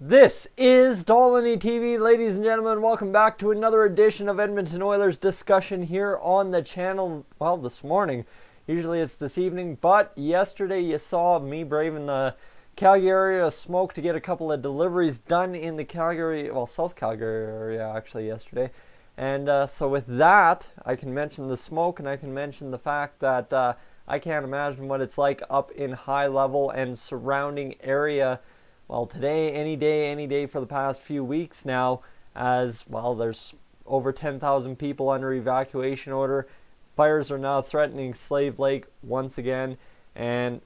This is Dolany TV, ladies and gentlemen. Welcome back to another edition of Edmonton Oilers discussion here on the channel. Well, this morning. Usually it's this evening, but yesterday you saw me braving the Calgary area of smoke to get a couple of deliveries done in the Calgary, well, South Calgary area actually yesterday. And so with that, I can mention the smoke and I can mention the fact that I can't imagine what it's like up in high level and surrounding area. Well, today, any day for the past few weeks now, as well, there's over 10,000 people under evacuation order. Fires are now threatening Slave Lake once again, and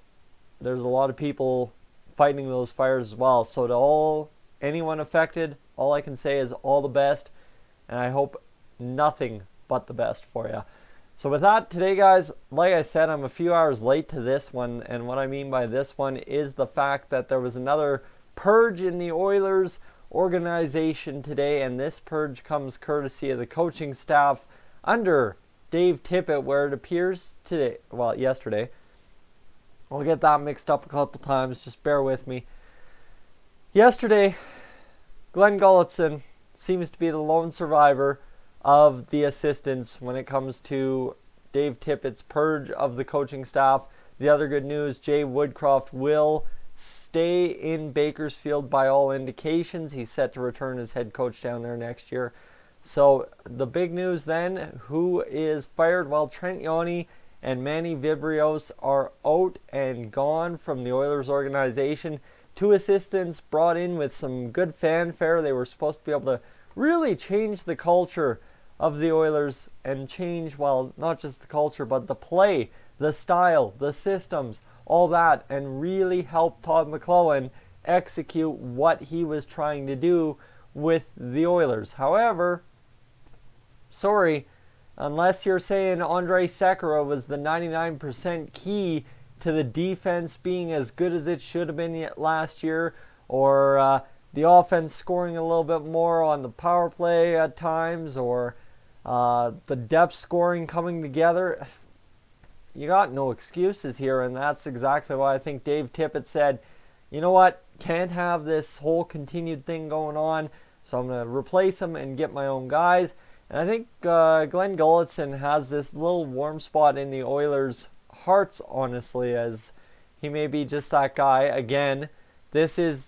there's a lot of people fighting those fires as well. So to anyone affected, all I can say is all the best, and I hope nothing but the best for you. So with that, today guys, like I said, I'm a few hours late to this one, and what I mean by this one is the fact that there was another purge in the Oilers organization today, and this purge comes courtesy of the coaching staff under Dave Tippett, where it appears today, well, yesterday. I'll get that mixed up a couple times, just bear with me. Yesterday, Glenn Gulutzan seems to be the lone survivor of the assistants when it comes to Dave Tippett's purge of the coaching staff. The other good news, Jay Woodcroft will stay in Bakersfield by all indications. He's set to return as head coach down there next year. So the big news then, who is fired? Well, Trent Yawney and Manny Vibrios are out and gone from the Oilers organization. Two assistants brought in with some good fanfare. They were supposed to be able to really change the culture of the Oilers and change, well, not just the culture, but the play, the style, the systems, all that, and really help Todd McLellan execute what he was trying to do with the Oilers. However, sorry, unless you're saying Andrej Sekera was the 99% key to the defense being as good as it should have been last year, or the offense scoring a little bit more on the power play at times, or the depth scoring coming together, you got no excuses here, and that's exactly why I think Dave Tippett said, you know what, can't have this whole continued thing going on, so I'm going to replace him and get my own guys. And I think Glenn Gulutzan has this little warm spot in the Oilers' hearts, honestly, as he may be just that guy. Again, this is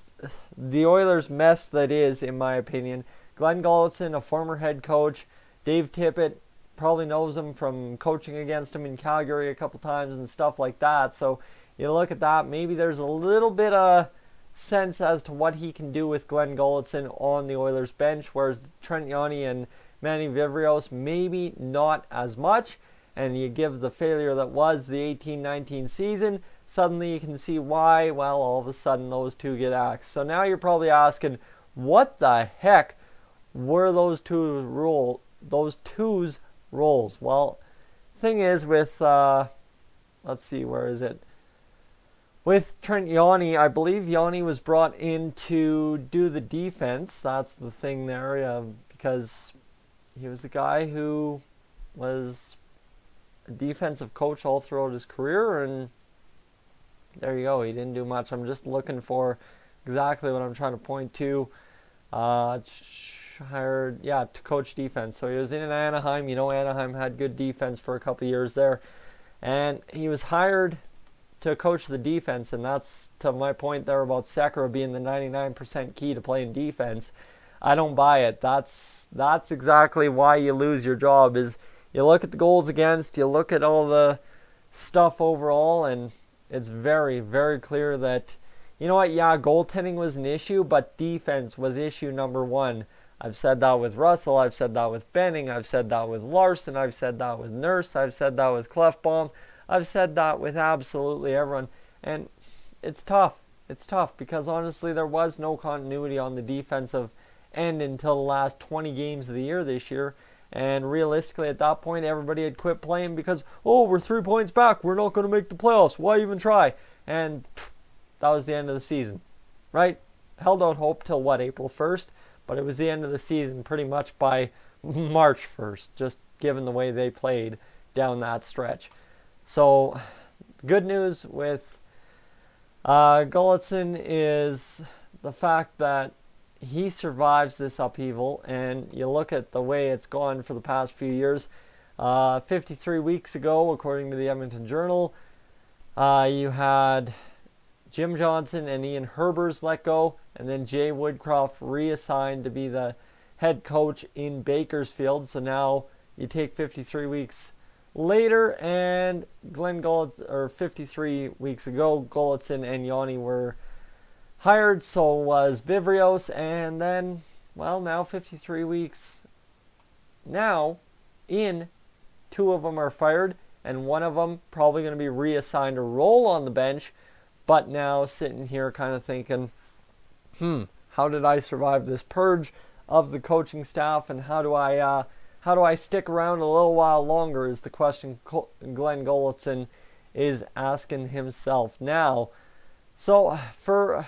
the Oilers' mess that is, in my opinion. Glenn Gulutzan, a former head coach. Dave Tippett probably knows him from coaching against him in Calgary a couple times and stuff like that. So you look at that, maybe there's a little bit of sense as to what he can do with Glenn Gulutzan on the Oilers bench, whereas Trent Yawney and Manny Vibrios maybe not as much. And you give the failure that was the 18-19 season, suddenly you can see why, well, all of a sudden those two get axed. So now you're probably asking, what the heck were those two's roles? Well, thing is with, let's see, where is it? With Trent Yawney, I believe Yawney was brought in to do the defense. That's the thing there, because he was the guy who was a defensive coach all throughout his career, and there you go, he didn't do much. I'm just looking for exactly what I'm trying to point to. Hired, yeah, to coach defense. So he was in Anaheim. You know, Anaheim had good defense for a couple years there. And he was hired to coach the defense, and that's to my point there about Sekera being the 99% key to playing defense. I don't buy it. That's exactly why you lose your job, is you look at the goals against, you look at all the stuff overall, and it's very, very clear that, you know what, yeah, goaltending was an issue, but defense was issue number one. I've said that with Russell, I've said that with Benning, I've said that with Larson, I've said that with Nurse, I've said that with Klefbom, I've said that with absolutely everyone. And it's tough. It's tough because honestly there was no continuity on the defensive end until the last 20 games of the year this year. And realistically at that point everybody had quit playing because, oh, we're 3 points back, we're not going to make the playoffs, why even try? And that was the end of the season, right? Held out hope till what, April 1st? But it was the end of the season pretty much by March 1st, just given the way they played down that stretch. So, good news with Gulutzan is the fact that he survives this upheaval, and you look at the way it's gone for the past few years. 53 weeks ago, according to the Edmonton Journal, you had Jim Johnson and Ian Herbers let go, and then Jay Woodcroft reassigned to be the head coach in Bakersfield. So now you take 53 weeks later, and 53 weeks ago, Gulutzan and Yanni were hired, so was Vivrios, and then, well, now 53 weeks now in, 2 of them are fired, and one of them probably going to be reassigned a role on the bench, but now sitting here kind of thinking, how did I survive this purge of the coaching staff, and how do I stick around a little while longer is the question Glenn Gulutzan is asking himself now. So for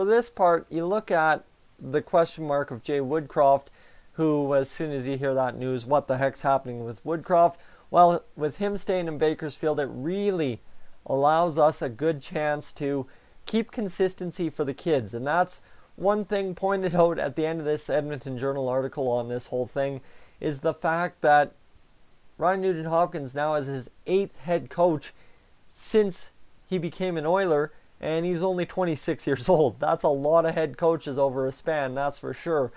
this part, you look at the question mark of Jay Woodcroft, who, as soon as you hear that news, what the heck's happening with Woodcroft? Well, with him staying in Bakersfield, it really allows us a good chance to keep consistency for the kids. And that's one thing pointed out at the end of this Edmonton Journal article on this whole thing, is the fact that Ryan Nugent-Hopkins now is his 8th head coach since he became an Oiler, and he's only 26 years old. That's a lot of head coaches over a span, that's for sure.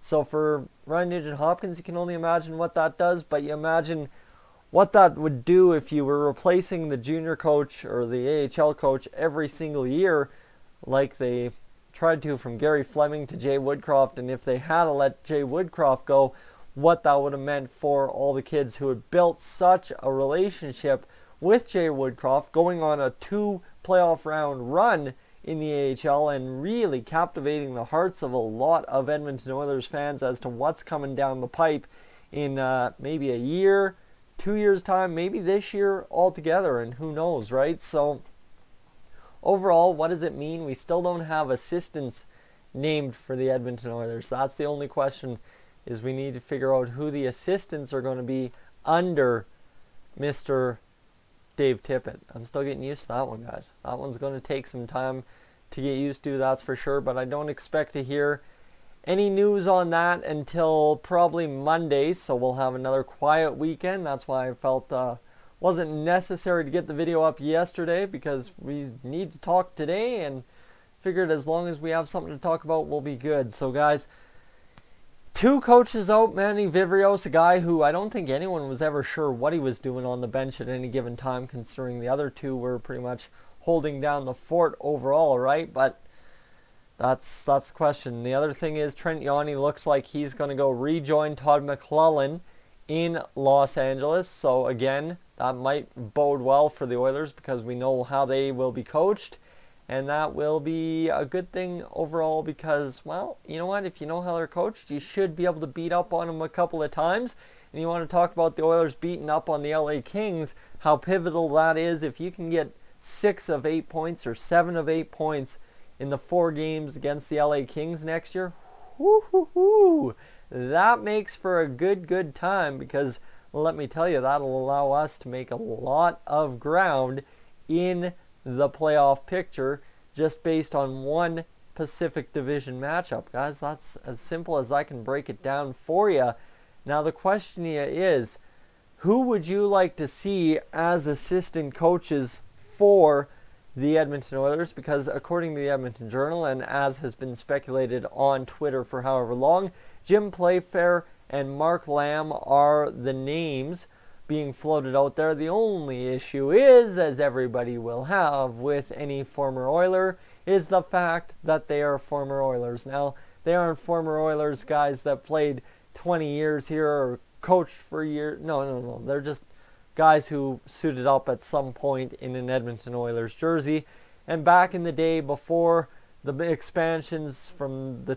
So for Ryan Nugent-Hopkins, you can only imagine what that does, but you imagine what that would do if you were replacing the junior coach or the AHL coach every single year, like they tried to from Gary Fleming to Jay Woodcroft, and if they had to let Jay Woodcroft go, what that would have meant for all the kids who had built such a relationship with Jay Woodcroft, going on a 2 playoff round run in the AHL and really captivating the hearts of a lot of Edmonton Oilers fans as to what's coming down the pipe in maybe a year, 2 years time, maybe this year altogether, and who knows, right? So overall, what does it mean? We still don't have assistants named for the Edmonton Oilers. That's the only question, is we need to figure out who the assistants are going to be under Mr. Dave Tippett. I'm still getting used to that one, guys. That one's going to take some time to get used to, that's for sure, but I don't expect to hear any news on that until probably Monday, so we'll have another quiet weekend. That's why I felt wasn't necessary to get the video up yesterday, because we need to talk today, and figured as long as we have something to talk about, we'll be good. So guys, 2 coaches out. Manny Vivrios, a guy who I don't think anyone was ever sure what he was doing on the bench at any given time, considering the other 2 were pretty much holding down the fort overall, right? But that's the question. The other thing is Trent Yawney looks like he's going to go rejoin Todd McLellan in Los Angeles. So again, that might bode well for the Oilers, because we know how they will be coached. And that will be a good thing overall, because, well, you know what? If you know how they're coached, you should be able to beat up on them a couple of times. And you want to talk about the Oilers beating up on the LA Kings, how pivotal that is. If you can get 6 of 8 points or 7 of 8 points in the 4 games against the LA Kings next year, that makes for a good time, because let me tell you, that'll allow us to make a lot of ground in the playoff picture just based on one Pacific Division matchup, guys. That's as simple as I can break it down for you. Now the question here is, who would you like to see as assistant coaches for the Edmonton Oilers? Because according to the Edmonton Journal, and as has been speculated on Twitter for however long, Jim Playfair and Mark Lamb are the names being floated out there. The only issue is, as everybody will have with any former Oiler, is the fact that they are former Oilers. Now, they aren't former Oilers guys that played 20 years here or coached for a year. No. They're just guys who suited up at some point in an Edmonton Oilers jersey. And back in the day, before the expansions from the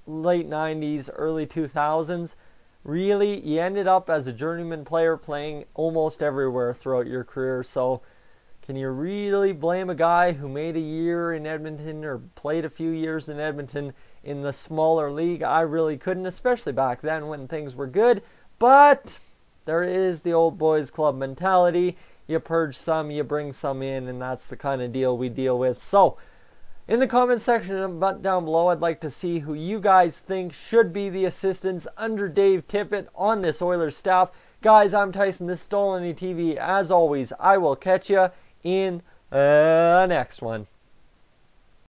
late 90s, early 2000s, really, you ended up as a journeyman player playing almost everywhere throughout your career. So can you really blame a guy who made a year in Edmonton or played a few years in Edmonton in the smaller league? I really couldn't, especially back then when things were good. But there is the old boys club mentality. You purge some, you bring some in, and that's the kind of deal we deal with. So In the comment section down below, I'd like to see who you guys think should be the assistants under Dave Tippett on this Oilers staff. Guys, I'm Tyson. This is Dolany TV. As always, I will catch you in the next one.